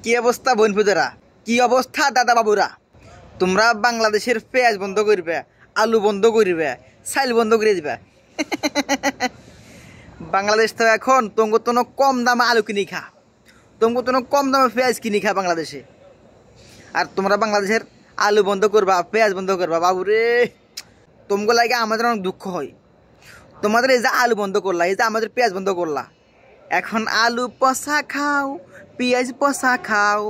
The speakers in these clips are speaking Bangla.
কি অবস্থা বোনপুদেরা, কি অবস্থা দাদা বাবুরা? তোমরা বাংলাদেশের পেঁয়াজ বন্ধ করবে, আলু বন্ধ করবে, চাইল বন্ধ করে দিবে। বাংলাদেশ তো এখন তোমার তো কম দামে আলু কিনি খা, তোমার তো কম দামে পেঁয়াজ কিনি খা বাংলাদেশে। আর তোমরা বাংলাদেশের আলু বন্ধ করবা, পেঁয়াজ বন্ধ করবা, বাবুরে তোমাকে লাগে আমাদের অনেক দুঃখ হয়। তোমাদের এই যে আলু বন্ধ করলা, এই যে আমাদের পেঁয়াজ বন্ধ করলা, এখন আলু পচা খাও, পেঁয়াজ পচা খাও।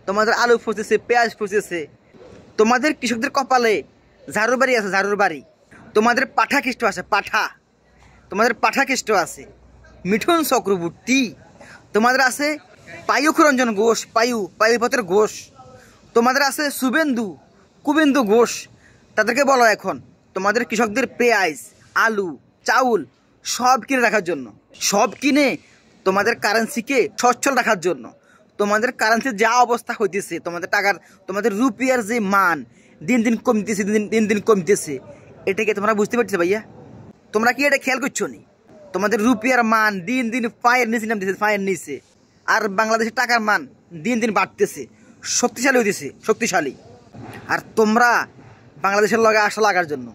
তোমাদের আলু ফুসেছে, পেঁয়াজ ফুসেছে। তোমাদের কৃষকদের কপালে ঝাড়ুর বাড়ি আছে, ঝাড়ুর বাড়ি। তোমাদের পাঠা খ্রিস্ট আছে, পাঠা। তোমাদের পাঠা খ্রিস্ট আছে মিঠুন চক্রবর্তী। তোমাদের আছে পায়ুরঞ্জন ঘোষ, পায়ুপত্র ঘোষ। তোমাদের আছে শুভেন্দু, কুবেন্দু ঘোষ। তাদেরকে বলো এখন তোমাদের কৃষকদের পেঁয়াজ, আলু, চাউল সব কিনে রাখার জন্য, সব কিনে তোমাদের কারেন্সিকে সচ্ছল রাখার জন্য। তোমাদের কারেন্সির যা অবস্থা হইতেছে, তোমাদের টাকার, তোমাদের রুপিয়ার যে মান দিন দিন কমতেছে, দিন দিন কমতেছে, এটাকে তোমরা বুঝতে পারছো ভাইয়া? তোমরা কি এটা খেয়াল করছো নি? তোমাদের রুপিয়ার মান দিন দিন পায়ের নিচে নামতেছে, পায়ের নিচে। আর বাংলাদেশের টাকার মান দিন দিন বাড়তেছে, শক্তিশালী হইতেছে, শক্তিশালী। আর তোমরা বাংলাদেশের লগে আশা লাগার জন্য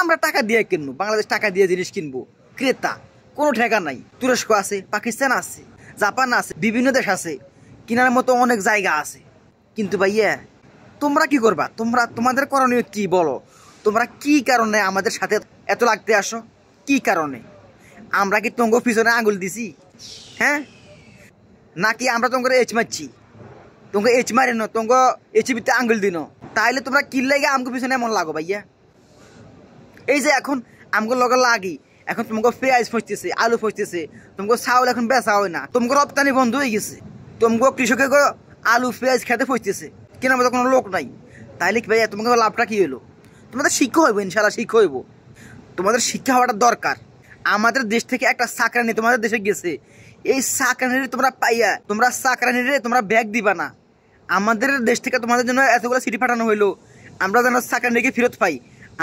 আমরা টাকা দিয়ে কিনবো, বাংলাদেশ টাকা দিয়ে জিনিস কিনবো, ক্রেতা কোনো ঠেকা নাই। তুরস্ক আছে, পাকিস্তান আছে, জাপান আছে, বিভিন্ন দেশ আছে, কেনার মতো অনেক জায়গা আছে। কিন্তু ভাইয়া তোমরা কি করবা? তোমাদের করণীয় কি বলো? তোমরা কি কারণে আমাদের সাথে এত লাগতে আসো? কি কারণে? আমরা কি তোমাকে পিছনে আঙুল দিছি? হ্যাঁ, নাকি আমরা তোমাকে এচ মারছি? তোমাকে এচ মারি না, তোমাকে এচিবিতে আঙুল দিন, তাইলে তোমরা কি লাগে আমাকে পিছনে এমন লাগো ভাইয়া? এই যে এখন আমাকে লগে লাগি, এখন তোমাকে পেঁয়াজ ফসতেছে, আলু ফসতেছে, তোমাকে চাউল এখন বেচা হয় না, তোমাকে রপ্তানি বন্ধ হয়ে গেছে, তোমাকে কৃষকের আলু পেঁয়াজ খেতে ফসতেছে, কেনার মতো কোনো লোক নাই। তাইলে কি ভাইয়া তোমাকে লাভটা কি হইলো? তোমাদের শিক্ষা হইব, ইনশাল্লাহ শিক্ষা হইব। তোমাদের শিক্ষা হওয়াটা দরকার। আমাদের দেশ থেকে একটা চাকরানি তোমাদের দেশে গেছে, এই চাকরানিরে তোমরা পাইয়া তোমরা চাকরানিরে তোমরা ব্যাগ দিবা না। আমাদের দেশ থেকে তোমাদের জন্য এতগুলো চিঠি পাঠানো হইলো, আমরা যেন চাকরানিকে ফেরত পাই,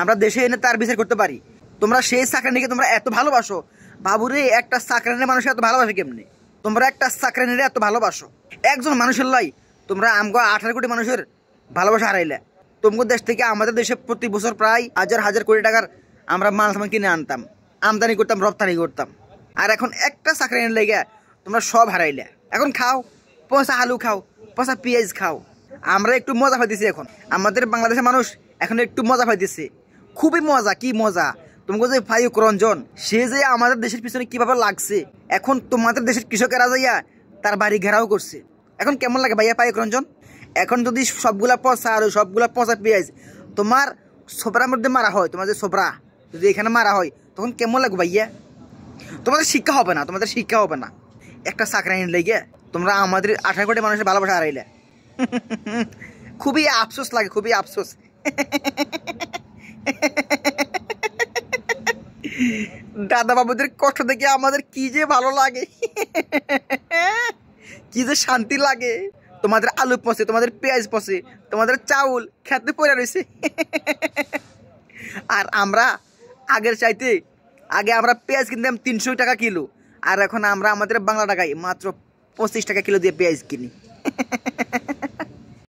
আমরা দেশে এনে তার বিচার করতে পারি। তোমরা সেই চাকরানিকে তোমরা এত ভালোবাসো, বাবুরে একটা চাকরানি মানুষ এত ভালোবাসে কেমনি? তোমরা একটা চাকরানিরে এত ভালোবাসো, একজন মানুষের লাই তোমরা আমগো 18 কোটি মানুষের ভালোবাসা হারাইলে। তোমাদের দেশ থেকে আমাদের দেশে প্রতি বছর প্রায় হাজার হাজার কোটি টাকার আমরা মাল সামান কিনে আনতাম, আমদানি করতাম, রপ্তানি করতাম। আর এখন একটা চাকরানির লেগে তোমরা সব হারাইলে। এখন খাও পচা আলু, খাও পচা পেঁয়াজ, খাও। আমরা একটু মজা পাইতেছি এখন, আমাদের বাংলাদেশের মানুষ এখন একটু মজা পাইতেছে, খুবই মজা। কি মজা? তোমাকে যে পায়ুরঞ্জন, সে যে আমাদের দেশের পিছনে কিভাবে লাগছে, এখন তোমাদের দেশের কৃষকেরা যাইয়া তার বাড়ি ঘেরাও করছে। এখন কেমন লাগে ভাইয়া পায়ুরঞ্জন? এখন যদি সবগুলা পচা আলু, সবগুলা পচা পেঁয়াজ তোমার সোবরার মধ্যে মারা হয়, তোমার যে সোবরা যদি এখানে মারা হয়, তখন কেমন লাগবে ভাইয়া? তোমাদের শিক্ষা হবে না, তোমাদের শিক্ষা হবে না। একটা চাকরানি লেগে তোমরা আমাদের 18 কোটি মানুষের ভালোবাসা হারাইলে। খুবই আফসোস লাগে, খুবই আফসোস। দাদা বাবুদের কষ্ট দেখে আমাদের কি যে ভালো লাগে, কি যে শান্তি লাগে। তোমাদের আলু পচে, তোমাদের পেঁয়াজ পচে, তোমাদের চাউল খেতে পড়ে রয়েছে। আর আমরা আগের চাইতে আগে আমরা পেঁয়াজ কিনতাম 300 টাকা কিলো, আর এখন আমরা আমাদের বাংলা টাকায় মাত্র 25 টাকা কিলো দিয়ে পেঁয়াজ কিনি।